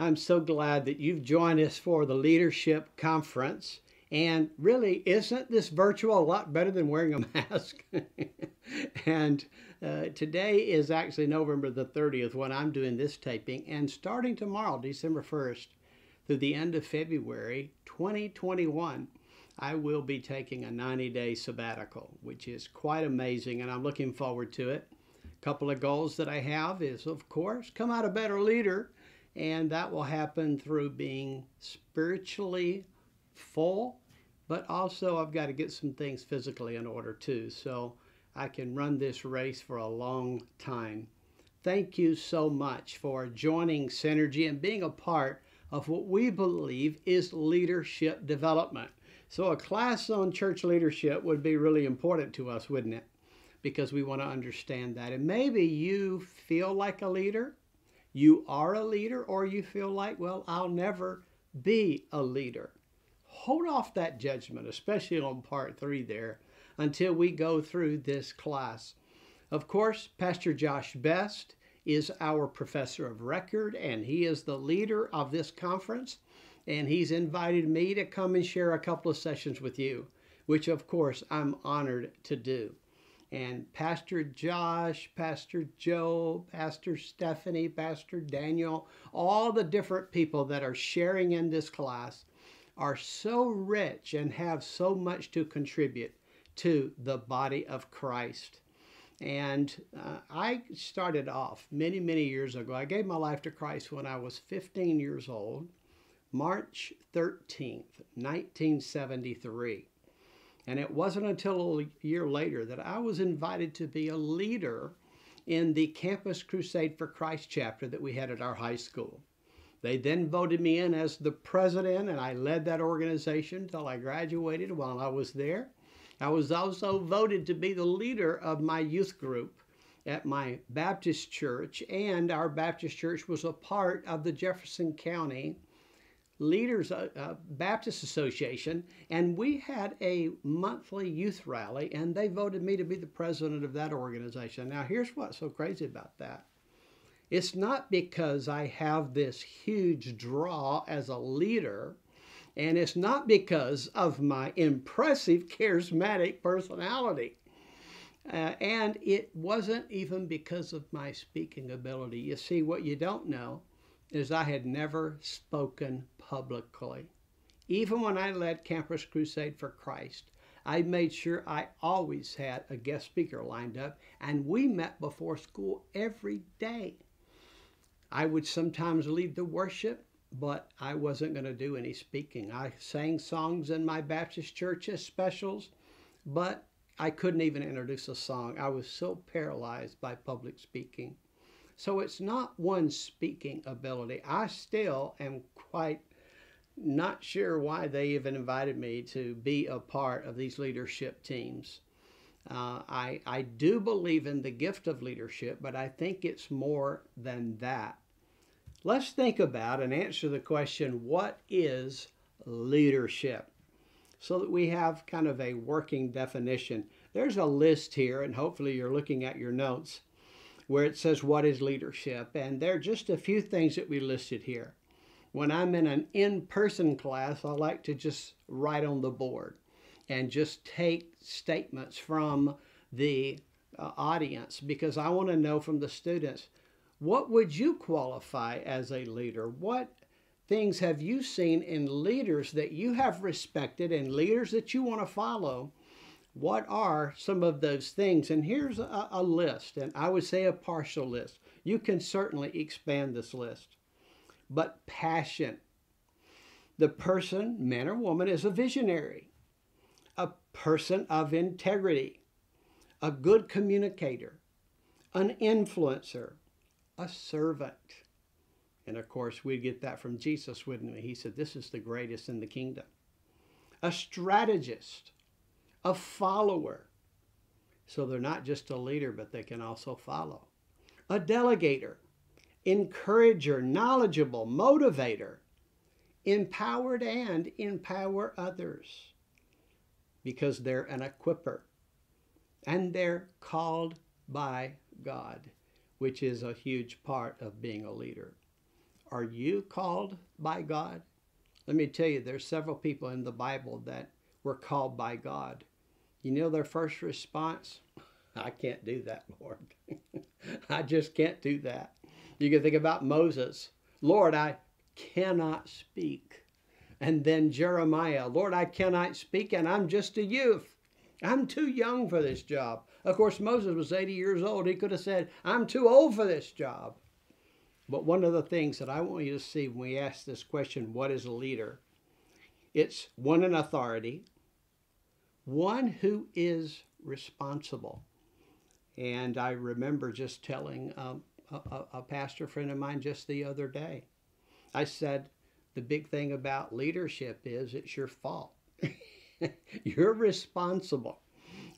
I'm so glad that you've joined us for the Leadership Conference. And really, isn't this virtual a lot better than wearing a mask? and Today is actually November the 30th when I'm doing this taping. And starting tomorrow, December 1st, through the end of February 2021, I will be taking a 90-day sabbatical, which is quite amazing, and I'm looking forward to it. A couple of goals that I have is, of course, come out a better leader, and that will happen through being spiritually full, but also I've got to get some things physically in order too, so I can run this race for a long time. Thank you so much for joining Synergy and being a part of what we believe is leadership development. So a class on church leadership would be really important to us, wouldn't it? Because we want to understand that. And maybe you feel like a leader, you are a leader, or you feel like, well, I'll never be a leader. Hold off that judgment, especially on part 3 there, until we go through this class. Of course, Pastor Josh Best is our professor of record, and he is the leader of this conference. And he's invited me to come and share a couple of sessions with you, which of course I'm honored to do. And Pastor Josh, Pastor Joe, Pastor Stephanie, Pastor Daniel, all the different people that are sharing in this class are so rich and have so much to contribute to the body of Christ. And I started off many, many years ago. I gave my life to Christ when I was 15 years old. March 13th, 1973. And it wasn't until a year later that I was invited to be a leader in the Campus Crusade for Christ chapter that we had at our high school. They then voted me in as the president, and I led that organization until I graduated while I was there. I was also voted to be the leader of my youth group at my Baptist church, and our Baptist church was a part of the Jefferson County Leaders Baptist Association, and we had a monthly youth rally, and they voted me to be the president of that organization. Now, here's what's so crazy about that. It's not because I have this huge draw as a leader, and it's not because of my impressive, charismatic personality. And it wasn't even because of my speaking ability. You see, what you don't know is I had never spoken publicly. Even when I led Campus Crusade for Christ, I made sure I always had a guest speaker lined up, and we met before school every day. I would sometimes lead the worship, but I wasn't going to do any speaking. I sang songs in my Baptist church's specials, but I couldn't even introduce a song. I was so paralyzed by public speaking. So it's not one's speaking ability. I still am quite not sure why they even invited me to be a part of these leadership teams. I do believe in the gift of leadership, but I think it's more than that. Let's think about and answer the question, what is leadership? So that we have kind of a working definition. There's a list here, and hopefully you're looking at your notes, where it says, what is leadership? And there are just a few things that we listed here. When I'm in an in-person class, I like to just write on the board and just take statements from the audience, because I want to know from the students, what would you qualify as a leader? What things have you seen in leaders that you have respected and leaders that you want to follow? What are some of those things? And here's a list, and I would say a partial list. You can certainly expand this list. But passion. The person, man or woman, is a visionary, a person of integrity, a good communicator, an influencer, a servant. And of course, we'd get that from Jesus, wouldn't we? He said, this is the greatest in the kingdom. A strategist, a follower. So they're not just a leader, but they can also follow. A delegator, encourager, knowledgeable, motivator, empowered and empower others, because they're an equipper. And they're called by God, which is a huge part of being a leader. are you called by God? Let me tell you, there's several people in the Bible that were called by God. You know their first response? I can't do that, Lord. I just can't do that. You can think about Moses. Lord, I cannot speak. And then Jeremiah, Lord, I cannot speak, and I'm just a youth. I'm too young for this job. Of course, Moses was 80 years old. He could have said, I'm too old for this job. But one of the things that I want you to see when we ask this question, what is a leader? It's one in authority, one who is responsible. And I remember just telling a pastor friend of mine just the other day, I said, the big thing about leadership is it's your fault. You're responsible.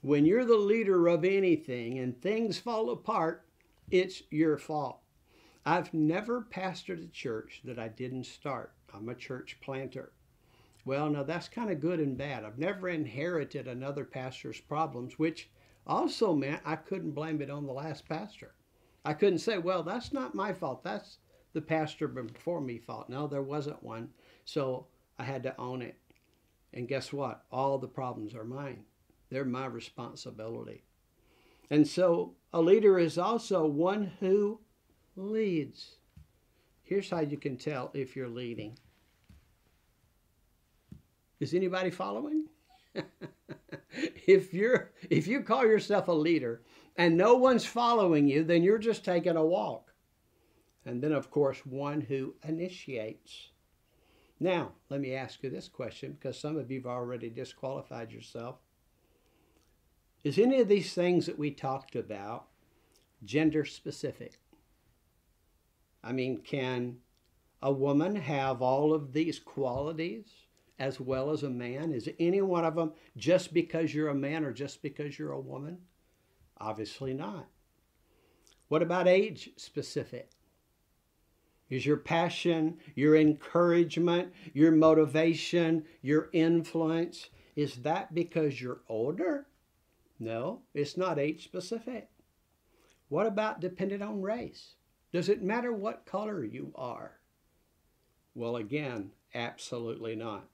When you're the leader of anything and things fall apart, it's your fault. I've never pastored a church that I didn't start. I'm a church planter. Well, now that's kind of good and bad. I've never inherited another pastor's problems, which also meant I couldn't blame it on the last pastor. I couldn't say, well, that's not my fault. That's the pastor before me fault. No, there wasn't one. So I had to own it. And guess what? All the problems are mine. They're my responsibility. And so a leader is also one who leads. Here's how you can tell if you're leading. Is anybody following? If you call yourself a leader and no one's following you, then you're just taking a walk. And then, of course, one who initiates. Now, let me ask you this question, because some of you have already disqualified yourself. Is any of these things that we talked about gender specific? I mean, can a woman have all of these qualities as well as a man? Is any one of them just because you're a man or just because you're a woman? Obviously not. What about age specific? Is your passion, your encouragement, your motivation, your influence, is that because you're older? No, it's not age specific. What about dependent on race? Does it matter what color you are? Well, again, absolutely not.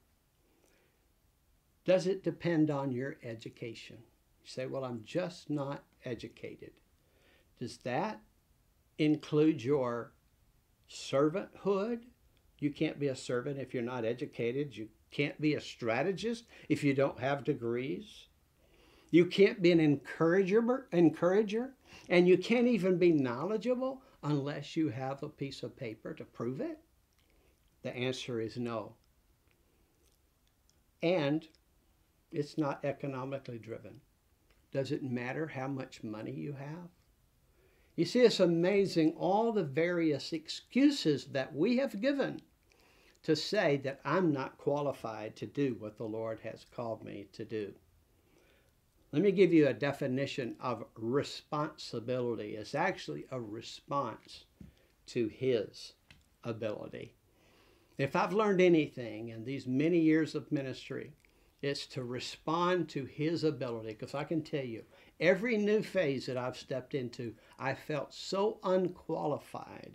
Does it depend on your education? You say, well, I'm just not educated. Does that include your servanthood? You can't be a servant if you're not educated. You can't be a strategist if you don't have degrees. You can't be an encourager, and you can't even be knowledgeable unless you have a piece of paper to prove it. The answer is no. And it's not economically driven. Does it matter how much money you have? You see, it's amazing all the various excuses that we have given to say that I'm not qualified to do what the Lord has called me to do. Let me give you a definition of responsibility. It's actually a response to His ability. If I've learned anything in these many years of ministry, it's to respond to His ability. Because I can tell you, every new phase that I've stepped into, I felt so unqualified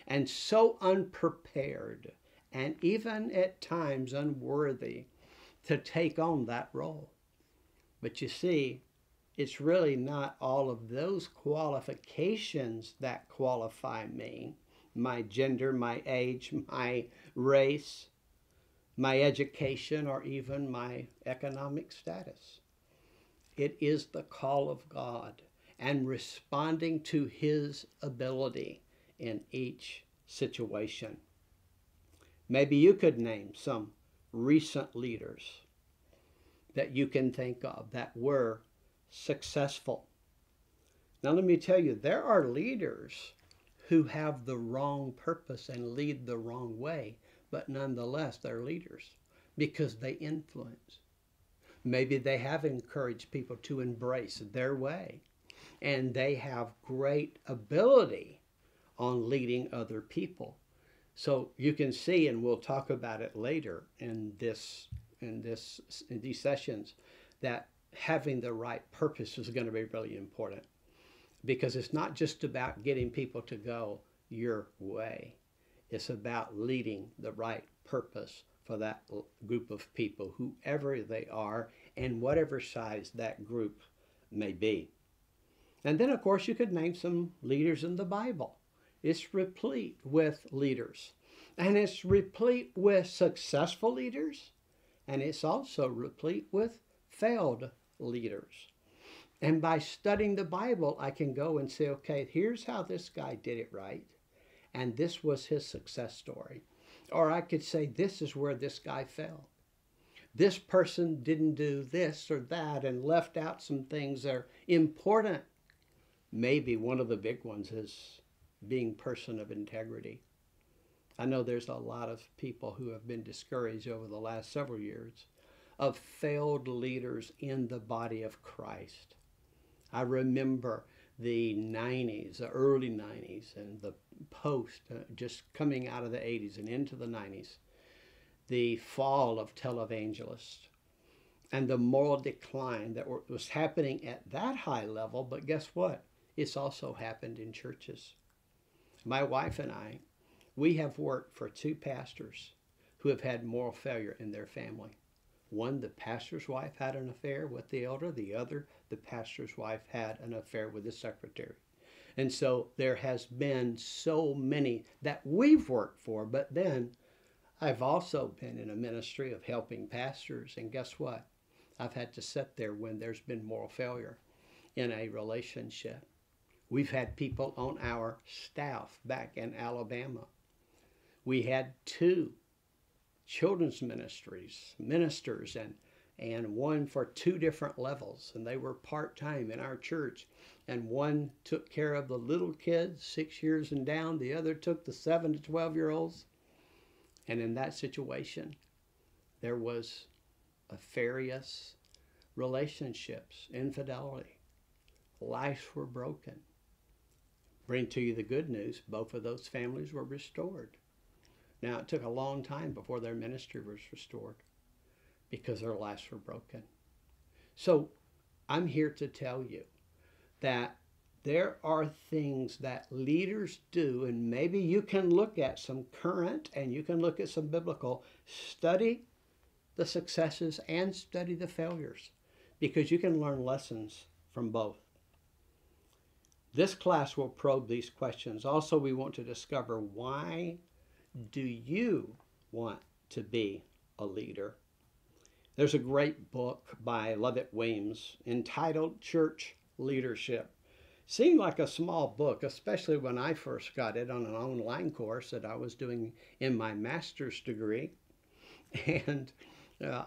and so unprepared and even at times unworthy to take on that role. But you see, it's really not all of those qualifications that qualify me. My gender, my age, my race, my education, or even my economic status. It is the call of God and responding to His ability in each situation. Maybe you could name some recent leaders that you can think of that were successful. Now let me tell you, there are leaders who have the wrong purpose and lead the wrong way, but nonetheless they're leaders because they influence. Maybe they have encouraged people to embrace their way, and they have great ability on leading other people. So you can see, and we'll talk about it later in these sessions, that having the right purpose is going to be really important, because it's not just about getting people to go your way. It's about leading the right purpose for that group of people, whoever they are, and whatever size that group may be. And then, of course, you could name some leaders in the Bible. It's replete with leaders. And it's replete with successful leaders. And it's also replete with failed leaders. And by studying the Bible, I can go and say, okay, here's how this guy did it right. And this was his success story. Or I could say, this is where this guy fell. This person didn't do this or that and left out some things that are important. Maybe one of the big ones is being a person of integrity. I know there's a lot of people who have been discouraged over the last several years of failed leaders in the body of Christ. I remember the 90s, the early 90s, and the post, just coming out of the 80s and into the 90s, the fall of televangelists and the moral decline that was happening at that high level. But guess what? It's also happened in churches. My wife and I, we have worked for two pastors who have had moral failure in their family. One, the pastor's wife had an affair with the elder. The other, the pastor's wife had an affair with the secretary. And so there has been so many that we've worked for. But then I've also been in a ministry of helping pastors. And guess what? I've had to sit there when there's been moral failure in a relationship. We've had people on our staff back in Alabama. We had two children's ministers, and one for two different levels, and they were part-time in our church. And one took care of the little kids, 6 years and down. The other took the 7 to 12-year-olds. And in that situation, there was nefarious relationships, infidelity. Lives were broken. Bring to you the good news, both of those families were restored. Now, it took a long time before their ministry was restored because their lives were broken. So I'm here to tell you that there are things that leaders do, and maybe you can look at some current and you can look at some biblical. Study the successes and study the failures, because you can learn lessons from both. This class will probe these questions. Also, we want to discover, why do you want to be a leader? There's a great book by Lovett Weems entitled Church Leadership. Seemed like a small book, especially when I first got it on an online course that I was doing in my master's degree. And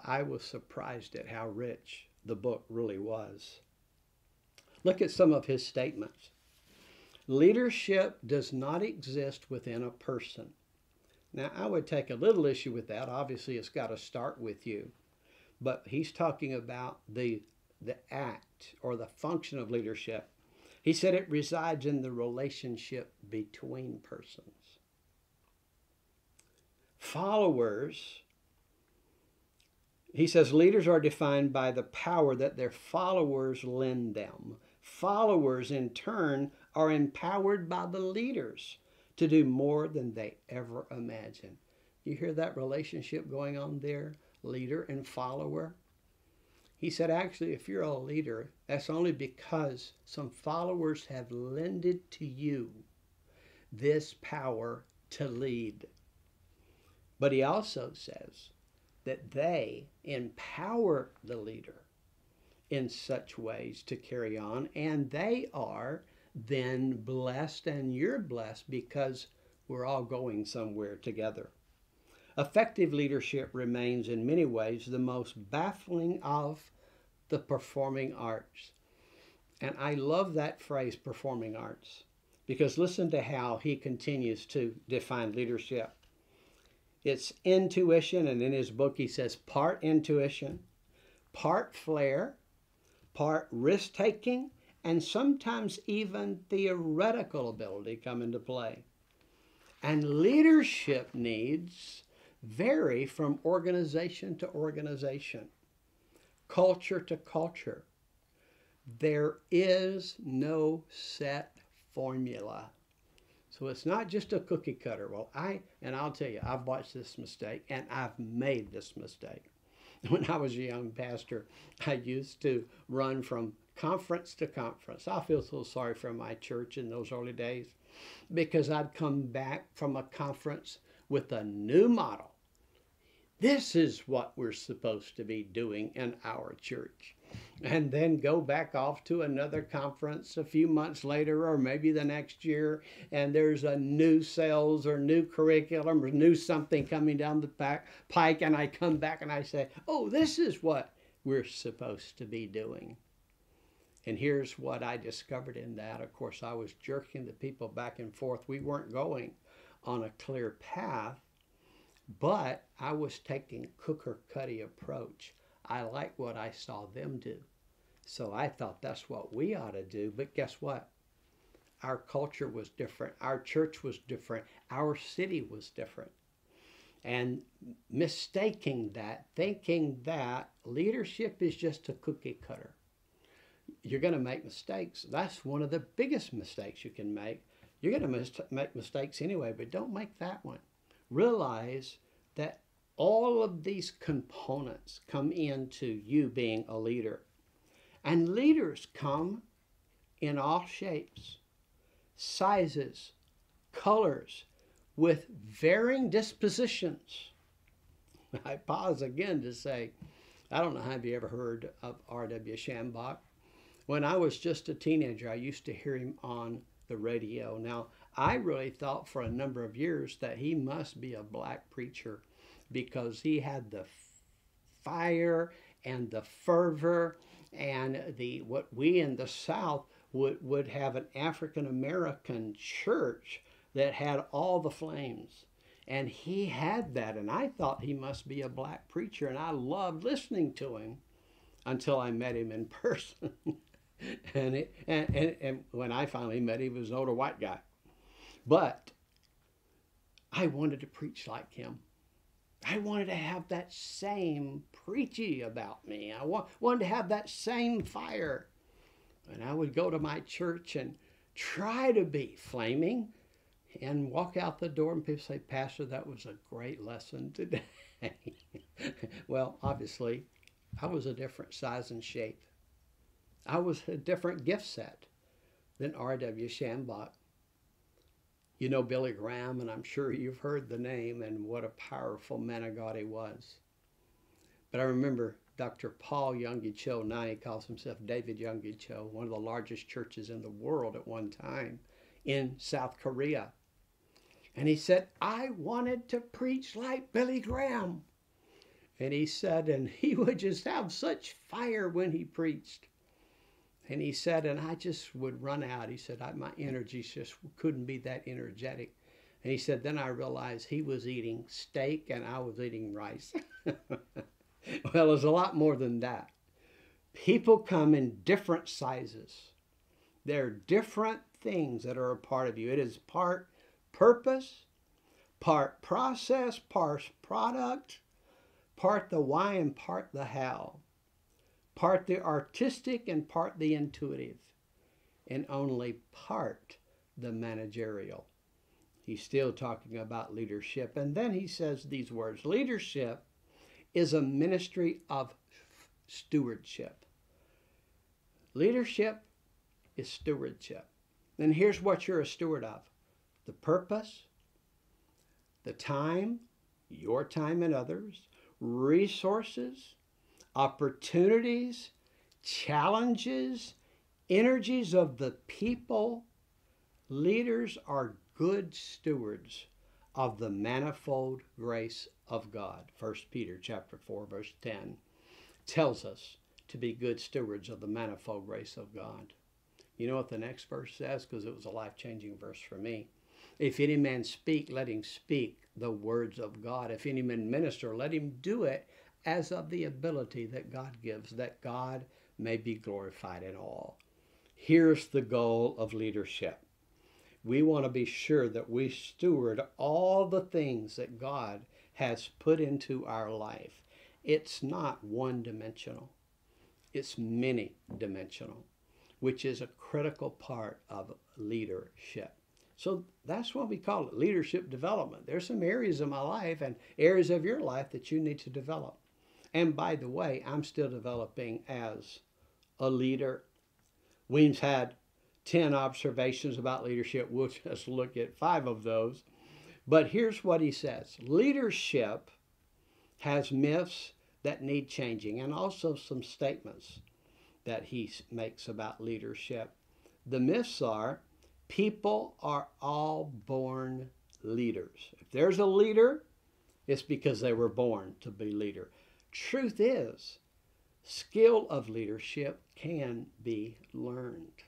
I was surprised at how rich the book really was. Look at some of his statements. Leadership does not exist within a person. Now, I would take a little issue with that. Obviously, it's got to start with you. But he's talking about the act or the function of leadership. He said it resides in the relationship between persons. Followers, he says, leaders are defined by the power that their followers lend them. Followers, in turn, are empowered by the leaders to do more than they ever imagined. You hear that relationship going on there? Leader and follower. He said, actually, if you're a leader, that's only because some followers have lended to you this power to lead. But he also says that they empower the leader in such ways to carry on, and they are then blessed, and you're blessed because we're all going somewhere together. Effective leadership remains in many ways the most baffling of the performing arts. And I love that phrase, performing arts, because listen to how he continues to define leadership. It's intuition, and in his book he says part intuition, part flair, part risk-taking, and sometimes even theoretical ability come into play. And leadership needs vary from organization to organization, culture to culture. There is no set formula. So it's not just a cookie cutter. Well, I'll tell you, I've watched this mistake and I've made this mistake. When I was a young pastor, I used to run from conference to conference. I feel so sorry for my church in those early days because I'd come back from a conference with a new model. This is what we're supposed to be doing in our church. And then go back off to another conference a few months later or maybe the next year, and there's a new sales or new curriculum or new something coming down the pike, and I come back and I say, oh, this is what we're supposed to be doing. And here's what I discovered in that. Of course, I was jerking the people back and forth. We weren't going on a clear path, but I was taking cookie-cutter approach. I like what I saw them do. So I thought that's what we ought to do. But guess what? Our culture was different. Our church was different. Our city was different. And mistaking that, thinking that leadership is just a cookie cutter. You're going to make mistakes. That's one of the biggest mistakes you can make. You're going to make mistakes anyway, but don't make that one. Realize that all of these components come into you being a leader. And leaders come in all shapes, sizes, colors, with varying dispositions. I pause again to say, I don't know, have you ever heard of R.W. Shambach? When I was just a teenager, I used to hear him on the radio. Now, I really thought for a number of years that he must be a black preacher because he had the fire and the fervor and what we in the South would have an African American church that had all the flames. And he had that, and I thought he must be a black preacher, and I loved listening to him until I met him in person. and when I finally met him, he was an older white guy. But I wanted to preach like him. I wanted to have that same preachy about me. I wanted to have that same fire. And I would go to my church and try to be flaming and walk out the door and people say, Pastor, that was a great lesson today. Well, obviously, I was a different size and shape. I was a different gift set than R.W. Shambach. You know Billy Graham, and I'm sure you've heard the name and what a powerful man of God he was. But I remember Dr. Paul Yonggi Cho, now he calls himself David Yonggi Cho, one of the largest churches in the world at one time in South Korea. And he said, I wanted to preach like Billy Graham. And he said, and he would just have such fire when he preached. And he said, and I just would run out. He said, my energy just couldn't be that energetic. And he said, then I realized he was eating steak and I was eating rice. Well, there's a lot more than that. People come in different sizes. There are different things that are a part of you. It is part purpose, part process, part product, part the why and part the how. Part the artistic and part the intuitive, and only part the managerial. He's still talking about leadership. And then he says these words, leadership is a ministry of stewardship. Leadership is stewardship. And here's what you're a steward of. The purpose, the time, your time and others, resources, opportunities, challenges, energies of the people. Leaders are good stewards of the manifold grace of God. 1 Peter chapter 4, verse 10 tells us to be good stewards of the manifold grace of God. You know what the next verse says? Because it was a life-changing verse for me. If any man speak, let him speak the words of God. If any man minister, let him do it as of the ability that God gives, that God may be glorified in all. Here's the goal of leadership. We want to be sure that we steward all the things that God has put into our life. It's not one-dimensional. It's many-dimensional, which is a critical part of leadership. So that's why we call it leadership development. There's some areas of my life and areas of your life that you need to develop. And by the way, I'm still developing as a leader. Weems had 10 observations about leadership. We'll just look at 5 of those. But here's what he says. Leadership has myths that need changing, and also some statements that he makes about leadership. The myths are, people are all born leaders. If there's a leader, it's because they were born to be leader. Truth is, skill of leadership can be learned.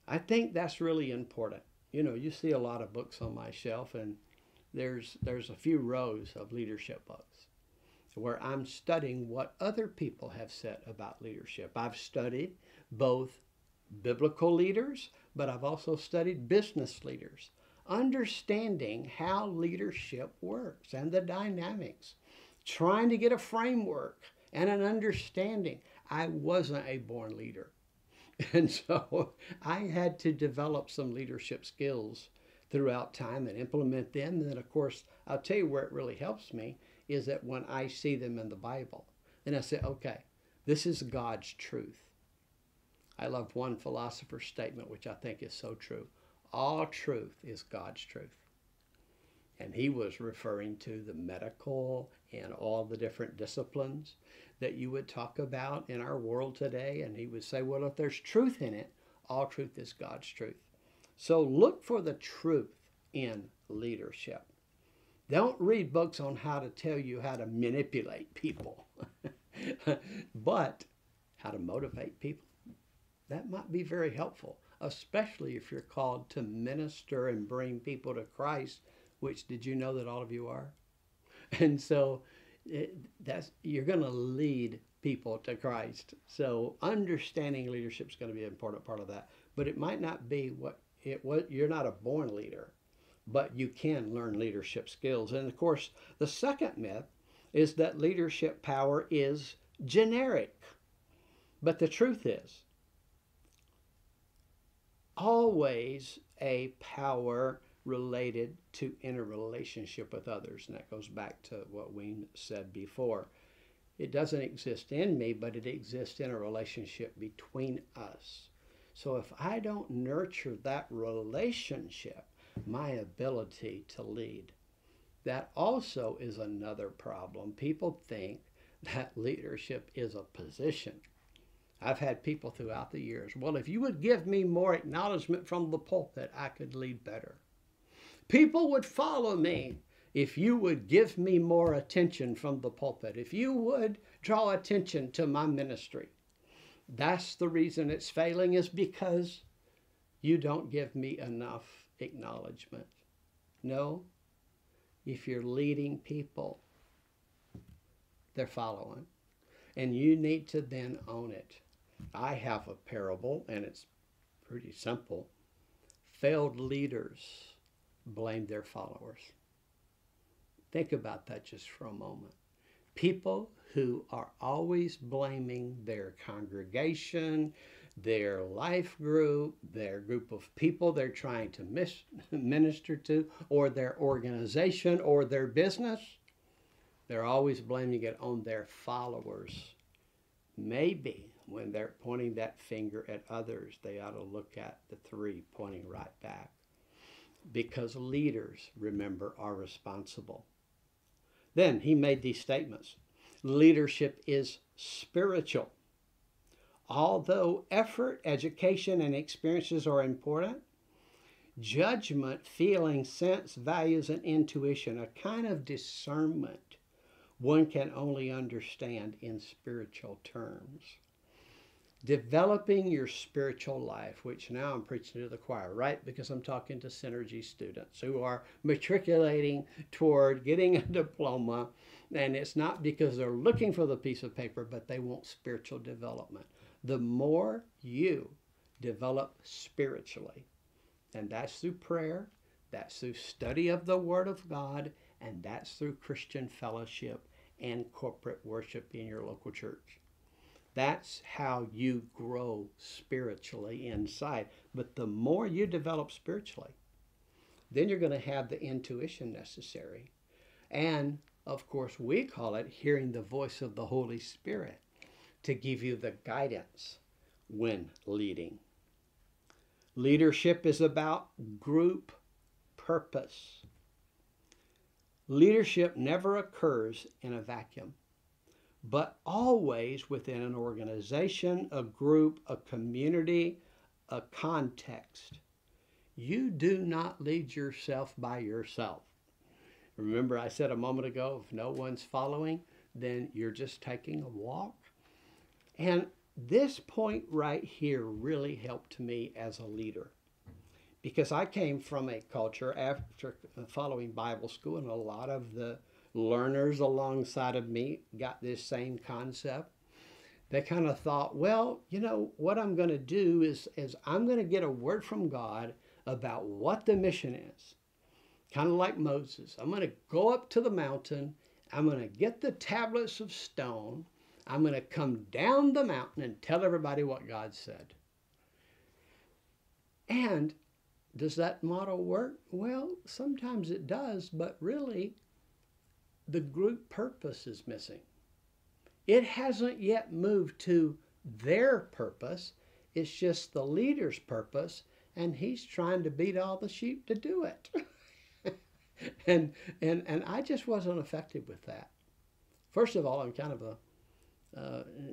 I think that's really important. You know, you see a lot of books on my shelf, and there's a few rows of leadership books where I'm studying what other people have said about leadership. I've studied both biblical leaders, but I've also studied business leaders, understanding how leadership works and the dynamics, trying to get a framework and an understanding. I wasn't a born leader. And so I had to develop some leadership skills throughout time and implement them. And then, of course, I'll tell you where it really helps me is that when I see them in the Bible, then I say, okay, this is God's truth. I love one philosopher's statement, which I think is so true. All truth is God's truth. And he was referring to the medical and all the different disciplines that you would talk about in our world today. And he would say, well, if there's truth in it, all truth is God's truth. So look for the truth in leadership. Don't read books on how to tell you how to manipulate people, but how to motivate people. That might be very helpful, especially if you're called to minister and bring people to Christ, which did you know that all of you are? And so you're going to lead people to Christ. So understanding leadership is going to be an important part of that. But it might not be what you're not a born leader, but you can learn leadership skills. And of course, the second myth is that leadership power is generic. But the truth is, always a power related to interrelationship with others. And that goes back to what Wayne said before. It doesn't exist in me, but it exists in a relationship between us. So if I don't nurture that relationship, my ability to lead, that also is another problem. People think that leadership is a position. I've had people throughout the years, well, if you would give me more acknowledgement from the pulpit, I could lead better. People would follow me if you would give me more attention from the pulpit, if you would draw attention to my ministry. That's the reason it's failing, is because you don't give me enough acknowledgement. No, if you're leading people, they're following. And you need to then own it. I have a parable, and it's pretty simple. Failed leaders blame their followers. Think about that just for a moment. People who are always blaming their congregation, their life group, their group of people they're trying to minister to, or their organization or their business, they're always blaming it on their followers. Maybe when they're pointing that finger at others, they ought to look at the 3 pointing right back. Because leaders, remember, are responsible. Then he made these statements. Leadership is spiritual. Although effort, education, and experiences are important, judgment, feeling, sense, values, and intuition, a kind of discernment, one can only understand in spiritual terms. Developing your spiritual life, which now I'm preaching to the choir, right? Because I'm talking to Synergy students who are matriculating toward getting a diploma. And it's not because they're looking for the piece of paper, but they want spiritual development. The more you develop spiritually, and that's through prayer, that's through study of the Word of God, and that's through Christian fellowship and corporate worship in your local church. That's how you grow spiritually inside. But the more you develop spiritually, then you're going to have the intuition necessary. And of course, we call it hearing the voice of the Holy Spirit to give you the guidance when leading. Leadership is about group purpose. Leadership never occurs in a vacuum, but always within an organization, a group, a community, a context. You do not lead yourself by yourself. Remember, I said a moment ago, if no one's following, then you're just taking a walk. And this point right here really helped me as a leader, because I came from a culture after following Bible school, and a lot of the learners alongside of me got this same concept. They kind of thought, well, you know, what I'm going to do is I'm going to get a word from God about what the mission is. Kind of like Moses. I'm going to go up to the mountain. I'm going to get the tablets of stone. I'm going to come down the mountain and tell everybody what God said. And does that model work? Well, sometimes it does, but really, the group purpose is missing. It hasn't yet moved to their purpose. It's just the leader's purpose, and he's trying to beat all the sheep to do it. and I just wasn't effective with that. First of all, I'm kind of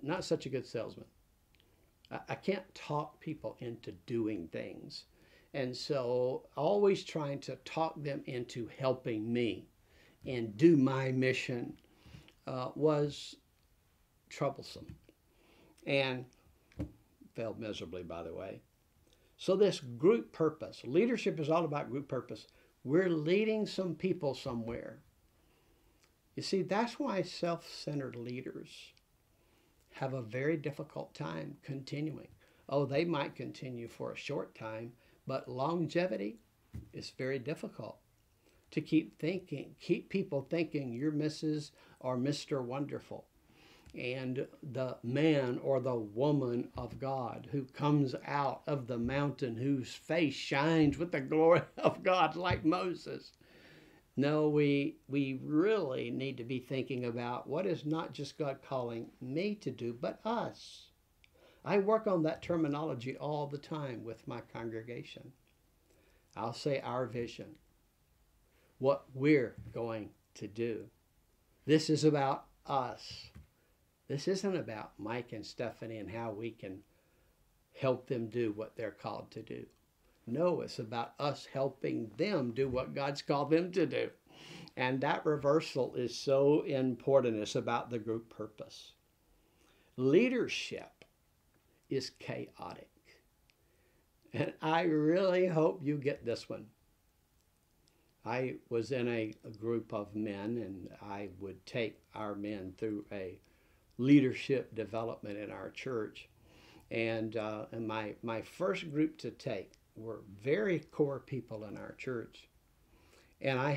not such a good salesman. I can't talk people into doing things. And so always trying to talk them into helping me and do my mission was troublesome and failed miserably, by the way. So this group purpose, leadership is all about group purpose. We're leading some people somewhere. You see, that's why self-centered leaders have a very difficult time continuing. Oh, they might continue for a short time, but longevity is very difficult. To keep people thinking you're Mrs. or Mr. Wonderful, and the man or the woman of God who comes out of the mountain, whose face shines with the glory of God like Moses. No, we really need to be thinking about what is not just God calling me to do, but us. I work on that terminology all the time with my congregation. I'll say our vision, what we're going to do. This is about us. This isn't about Mike and Stephanie and how we can help them do what they're called to do. No, it's about us helping them do what God's called them to do. And that reversal is so important. It's about the group purpose. Leadership is chaotic. And I really hope you get this one. I was in a group of men, and I would take our men through a leadership development in our church. And my first group to take were very core people in our church. And I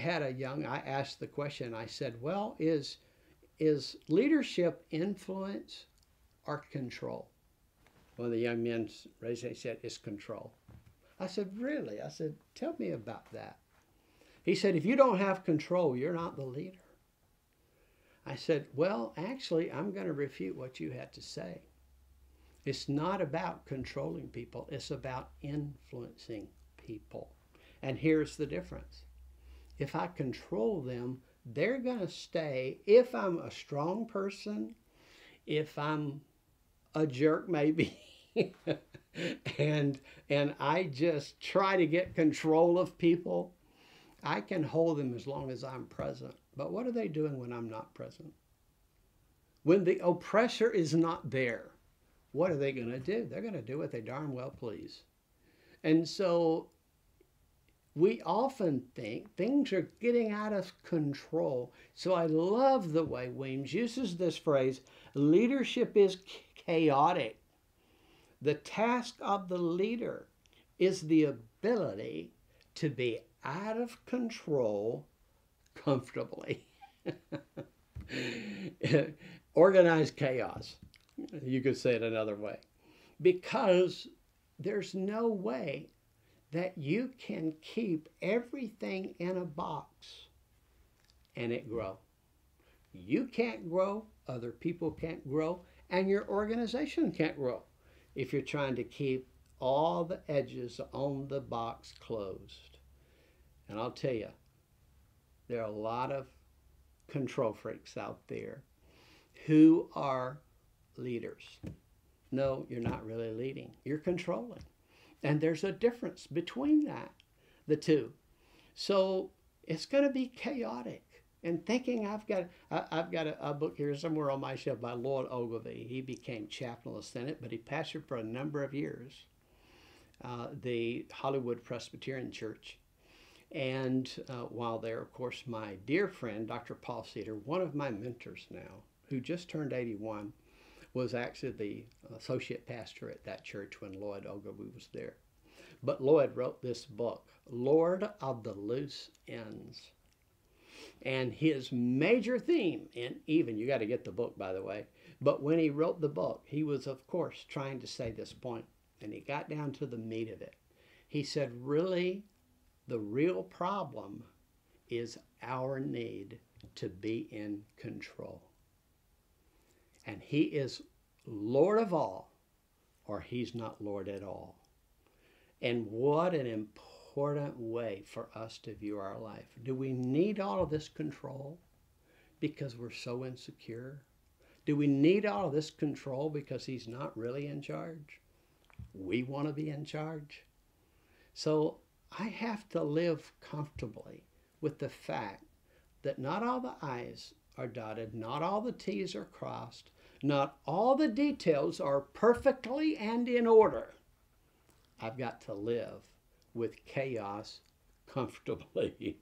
asked the question, I said, well, is leadership influence or control? One of the young men raised their hand and said, it's control. I said, really? I said, tell me about that. He said, if you don't have control, you're not the leader. I said, well, actually, I'm going to refute what you had to say. It's not about controlling people. It's about influencing people. And here's the difference. If I control them, they're going to stay. If I'm a strong person, if I'm a jerk maybe, and I just try to get control of people, I can hold them as long as I'm present. But what are they doing when I'm not present? When the oppressor is not there, what are they going to do? They're going to do what they darn well please. And so we often think things are getting out of control. So I love the way Weems uses this phrase, leadership is chaotic. The task of the leader is the ability to be out of control comfortably. Organized chaos. You could say it another way. Because there's no way that you can keep everything in a box and it grow. You can't grow, other people can't grow, and your organization can't grow if you're trying to keep all the edges on the box closed. And I'll tell you, there are a lot of control freaks out there who are leaders. No, you're not really leading. You're controlling. And there's a difference between the two. So it's going to be chaotic. And thinking I've got a book here somewhere on my shelf by Lloyd Ogilvie. He became chaplain of the Senate, but he pastored for a number of years the Hollywood Presbyterian Church. And while there, of course, my dear friend, Dr. Paul Cedar, one of my mentors now, who just turned 81, was actually the associate pastor at that church when Lloyd Ogilvie was there. But Lloyd wrote this book, Lord of the Loose Ends. And his major theme, and even, you got to get the book, by the way, but when he wrote the book, he was, of course, trying to say this point, and he got down to the meat of it. He said, really, the real problem is our need to be in control. And he is Lord of all, or he's not Lord at all. And what an important way for us to view our life. Do we need all of this control because we're so insecure? Do we need all of this control because he's not really in charge? We want to be in charge. So I have to live comfortably with the fact that not all the I's are dotted, not all the T's are crossed, not all the details are perfectly and in order. I've got to live with chaos comfortably.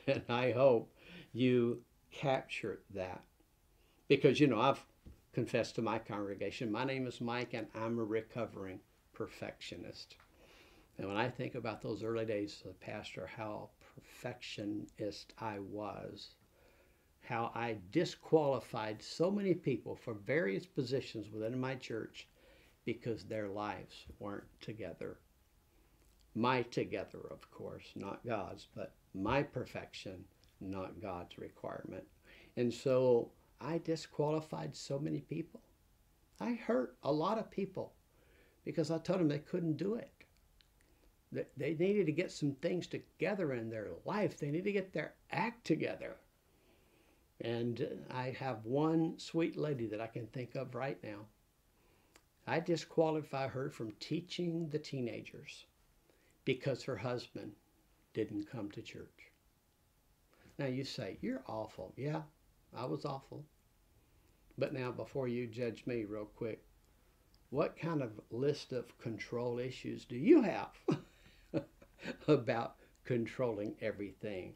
And I hope you capture that. Because, I've confessed to my congregation, my name is Mike and I'm a recovering perfectionist. And when I think about those early days as a pastor, how perfectionist I was, how I disqualified so many people for various positions within my church because their lives weren't together. My together, of course, not God's, but my perfection, not God's requirement. And so I disqualified so many people. I hurt a lot of people because I told them they couldn't do it. They needed to get some things together in their life. They need to get their act together. And I have one sweet lady that I can think of right now. I disqualify her from teaching the teenagers because her husband didn't come to church. Now you say, you're awful. Yeah, I was awful. But now before you judge me real quick, what kind of list of control issues do you have about controlling everything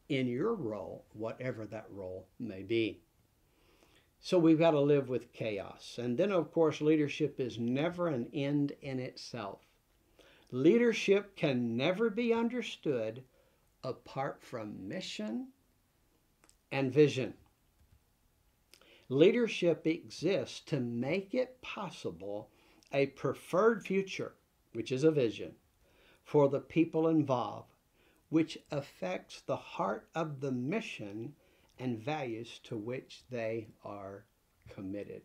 in your role, whatever that role may be? So we've got to live with chaos. And then, of course, leadership is never an end in itself. Leadership can never be understood apart from mission and vision. Leadership exists to make it possible a preferred future, which is a vision, for the people involved, which affects the heart of the mission and values to which they are committed.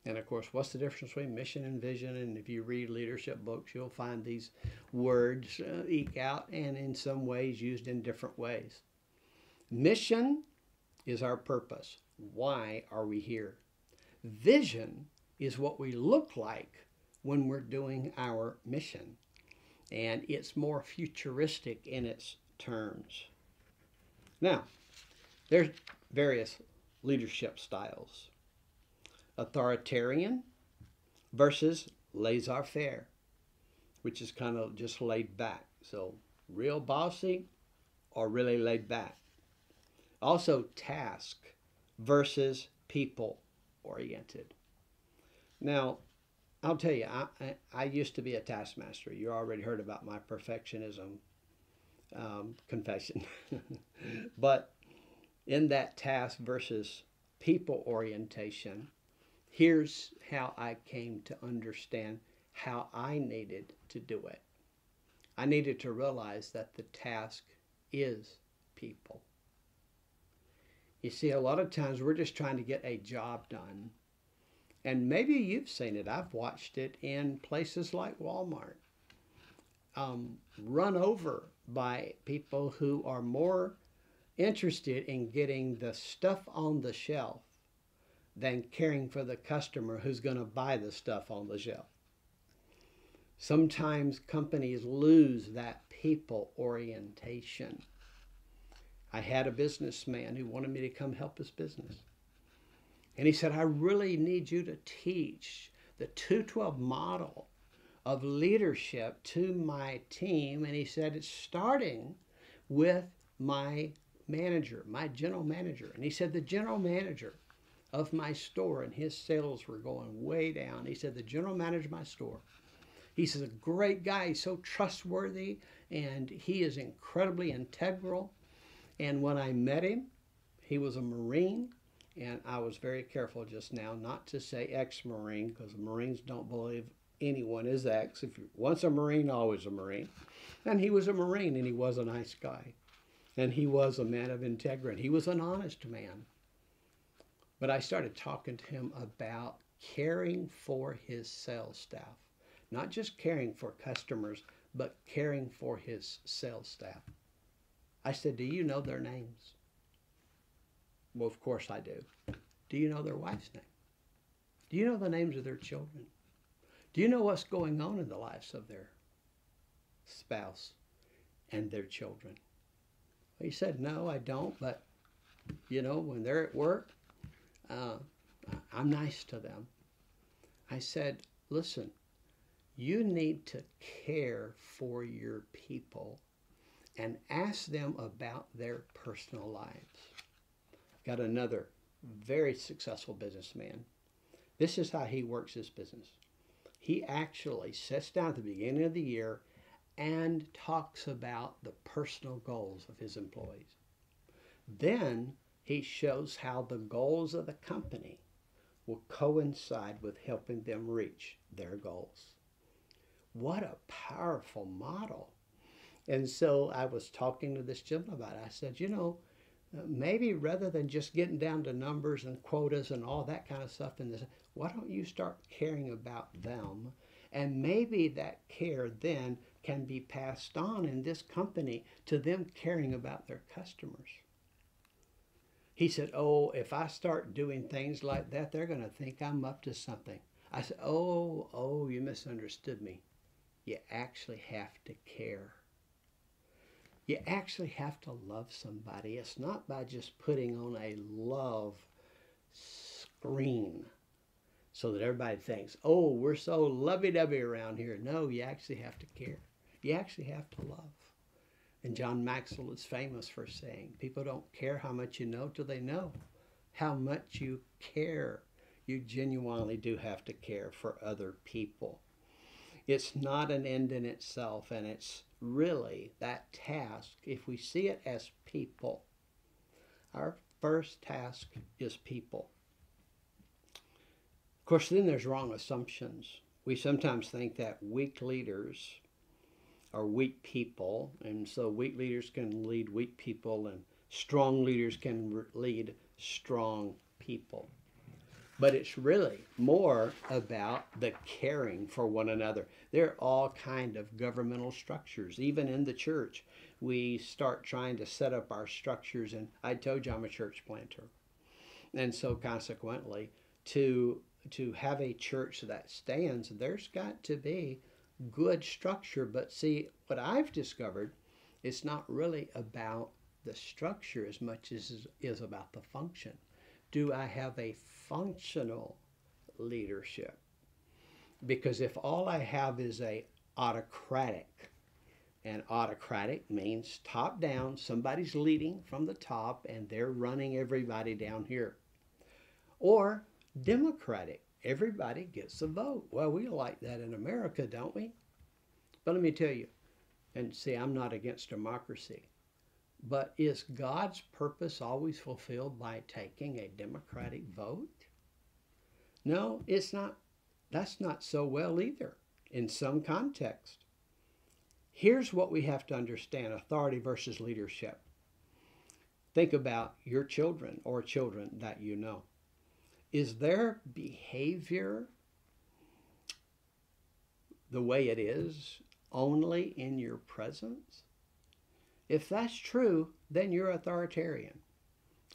And of course, what's the difference between mission and vision? And if you read leadership books, you'll find these words eke out and in some ways used in different ways. Mission is our purpose. Why are we here? Vision is what we look like when we're doing our mission. And it's more futuristic in its terms. Now, there's various leadership styles. Authoritarian versus laissez-faire, which is kind of just laid back. So real bossy or really laid back. Also task versus people oriented. Now, I'll tell you, I used to be a taskmaster. You already heard about my perfectionism confession. But in that task versus people orientation, Here's how I came to understand how I needed to do it. I needed to realize that the task is people. You see, a lot of times we're just trying to get a job done. And maybe you've seen it. I've watched it in places like Walmart. Run over by people who are more interested in getting the stuff on the shelf than caring for the customer who's going to buy the stuff on the shelf. Sometimes companies lose that people orientation. I had a businessman who wanted me to come help his business. And he said, I really need you to teach the 212 model of leadership to my team. And he said, it's starting with my manager, my general manager. And he said, the general manager of my store, and his sales were going way down. He said, the general manager of my store, he says, a great guy, he's so trustworthy, and he is incredibly integral. And when I met him, he was a Marine, and I was very careful just now not to say ex-Marine, because Marines don't believe anyone is ex. If you're once a Marine, always a Marine. And he was a Marine, and he was a nice guy. And he was a man of integrity. He was an honest man. But I started talking to him about caring for his sales staff. Not just caring for customers, but caring for his sales staff. I said, do you know their names? Well, of course I do. Do you know their wife's name? Do you know the names of their children? Do you know what's going on in the lives of their spouse and their children? Well, he said, no, I don't, but, you know, when they're at work, I'm nice to them. I said, listen, you need to care for your people and ask them about their personal lives. Got another very successful businessman. This is how he works his business. He actually sits down at the beginning of the year and talks about the personal goals of his employees. Then he shows how the goals of the company will coincide with helping them reach their goals. What a powerful model. And so I was talking to this gentleman about it. I said, you know, maybe rather than just getting down to numbers and quotas and all that kind of stuff, why don't you start caring about them? And maybe that care then can be passed on in this company to them caring about their customers. He said, oh, if I start doing things like that, they're going to think I'm up to something. I said, oh, you misunderstood me. You actually have to care. You actually have to love somebody. It's not by just putting on a love screen so that everybody thinks, oh, we're so lovey-dovey around here. No, you actually have to care. You actually have to love. And John Maxwell is famous for saying, people don't care how much you know till they know how much you care. You genuinely do have to care for other people. It's not an end in itself, and it's really that task. If we see it as people, our first task is people. Of course, then there's wrong assumptions. We sometimes think that weak leaders are weak people, and so weak leaders can lead weak people, and strong leaders can lead strong people. But it's really more about the caring for one another. There are all kinds of governmental structures. Even in the church, we start trying to set up our structures, and I told you I'm a church planter. And so consequently, to have a church that stands, there's got to be good structure. But see, what I've discovered, it's not really about the structure as much as it is about the function. Do I have a functional leadership? Because if all I have is a autocratic, and autocratic means top down, somebody's leading from the top and they're running everybody down here. Or democratic, everybody gets a vote. Well, we like that in America, don't we? But let me tell you, and see, I'm not against democracy, but is God's purpose always fulfilled by taking a democratic vote? No, it's not. That's not so well either in some context. Here's what we have to understand: authority versus leadership. Think about your children or children that you know. Is their behavior the way it is only in your presence? If that's true, then you're authoritarian.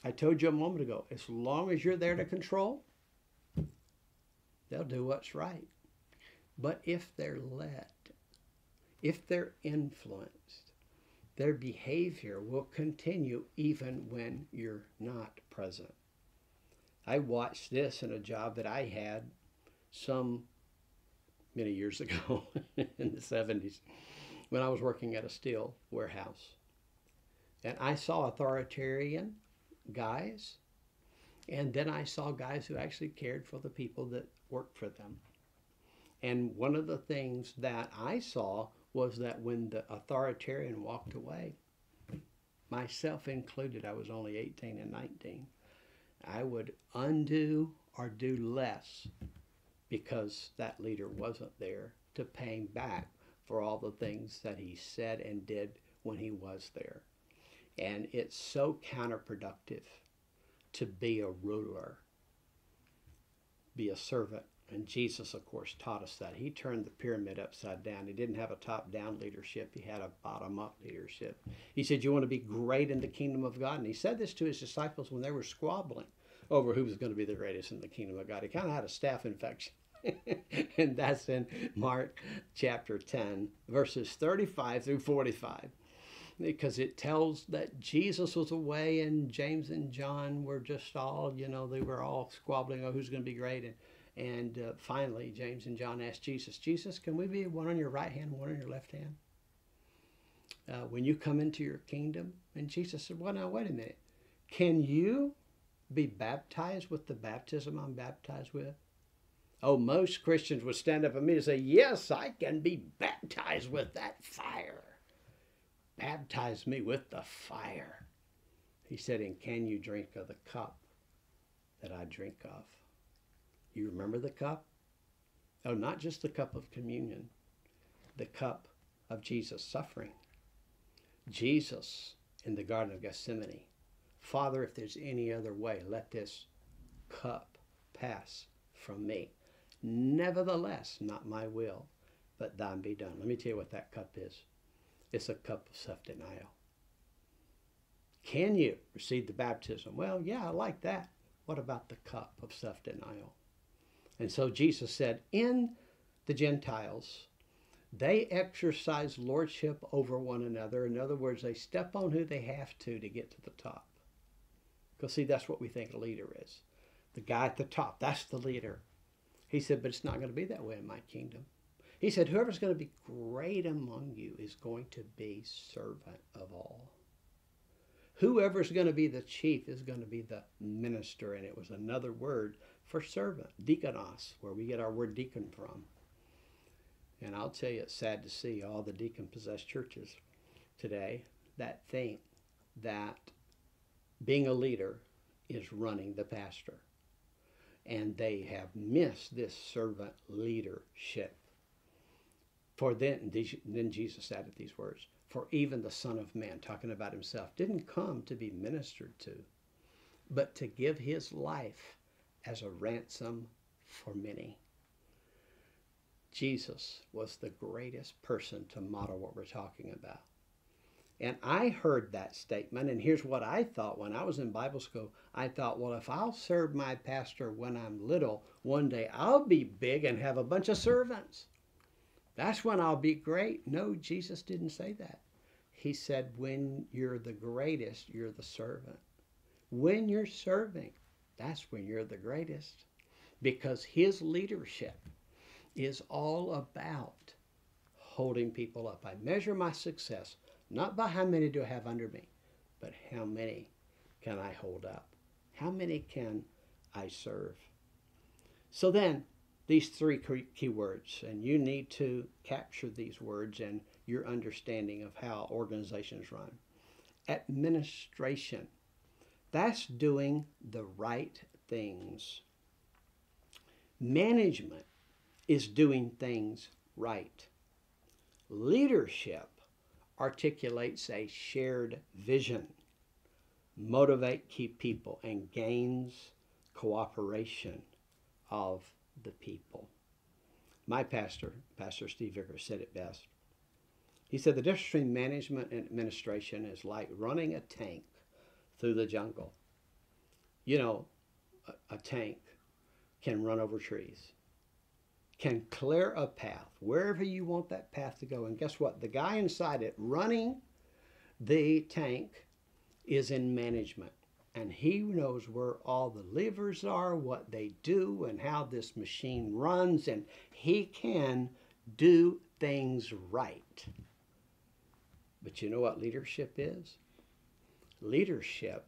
I told you a moment ago, as long as you're there to control, they'll do what's right. But if they're led, if they're influenced, their behavior will continue even when you're not present. I watched this in a job that I had many years ago in the 70s when I was working at a steel warehouse. And I saw authoritarian guys, and then I saw guys who actually cared for the people that worked for them. And one of the things that I saw was that when the authoritarian walked away, myself included, I was only 18 and 19, I would undo or do less because that leader wasn't there to pay him back for all the things that he said and did when he was there. And it's so counterproductive to be a ruler, be a servant. And Jesus, of course, taught us that. He turned the pyramid upside down. He didn't have a top-down leadership. He had a bottom-up leadership. He said, you want to be great in the kingdom of God? And he said this to his disciples when they were squabbling over who was going to be the greatest in the kingdom of God. He kind of had a staph infection. And that's in Mark chapter 10, verses 35 through 45. Because it tells that Jesus was away and James and John were just all, they were all squabbling over who's going to be great. And finally, James and John asked Jesus, Jesus, can we be one on your right hand, one on your left hand? When you come into your kingdom? And Jesus said, well, now, wait a minute. Can you be baptized with the baptism I'm baptized with? Oh, most Christians would stand up at me and say, yes, I can be baptized with that fire. Baptize me with the fire. He said, and can you drink of the cup that I drink of? You remember the cup? Oh, not just the cup of communion, the cup of Jesus' suffering. Jesus in the Garden of Gethsemane. Father, if there's any other way, let this cup pass from me. Nevertheless, not my will, but thine be done. Let me tell you what that cup is. It's a cup of self-denial. Can you receive the baptism? Well, yeah, I like that. What about the cup of self-denial? And so Jesus said, in the Gentiles, they exercise lordship over one another. In other words, they step on who they have to get to the top. Because see, that's what we think a leader is. The guy at the top, that's the leader. He said, but it's not going to be that way in my kingdom. He said, whoever's going to be great among you is going to be servant of all. Whoever's going to be the chief is going to be the minister. And it was another word for servant, deakonos, where we get our word deacon from. And I'll tell you, it's sad to see all the deacon-possessed churches today that think that being a leader is running the pastor. And they have missed this servant leadership. For then Jesus added these words, for even the Son of Man, talking about himself, didn't come to be ministered to, but to give his life as a ransom for many. Jesus was the greatest person to model what we're talking about. And I heard that statement, and here's what I thought when I was in Bible school. I thought, well, if I'll serve my pastor when I'm little, one day I'll be big and have a bunch of servants. That's when I'll be great. No, Jesus didn't say that. He said, when you're the greatest, you're the servant. When you're serving, that's when you're the greatest. Because his leadership is all about holding people up. I measure my success not by how many do I have under me, but how many can I hold up? How many can I serve? So then, these three key words, and you need to capture these words and your understanding of how organizations run. Administration, that's doing the right things. Management is doing things right. Leadership articulates a shared vision, motivate key people, and gains cooperation of the people. My pastor, Pastor Steve Vickers, said it best. He said the difference between management and administration is like running a tank through the jungle. You know, a tank can run over trees, can clear a path wherever you want that path to go. And guess what? The guy inside it running the tank is in management. And he knows where all the levers are, what they do, and how this machine runs. And he can do things right. But you know what leadership is? Leadership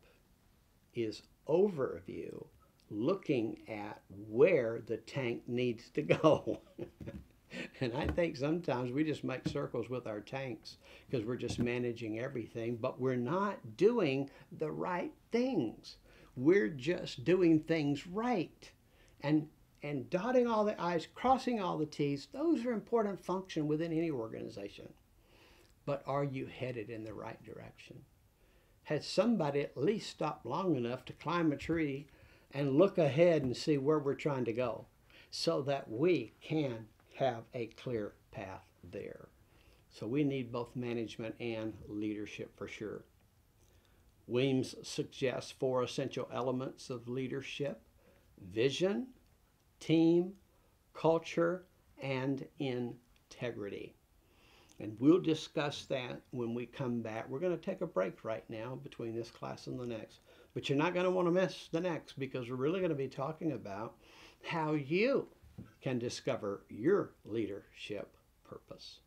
is overview, looking at where the tank needs to go. And I think sometimes we just make circles with our tanks because we're just managing everything, but we're not doing the right things. We're just doing things right. And dotting all the I's, crossing all the T's, those are important functions within any organization. But are you headed in the right direction? Has somebody at least stopped long enough to climb a tree and look ahead and see where we're trying to go so that we can have a clear path there? So we need both management and leadership for sure. Weems suggests 4 essential elements of leadership: vision, team, culture, and integrity. And we'll discuss that when we come back. We're going to take a break right now between this class and the next. But you're not going to want to miss the next, because we're really going to be talking about how you can discover your leadership purpose.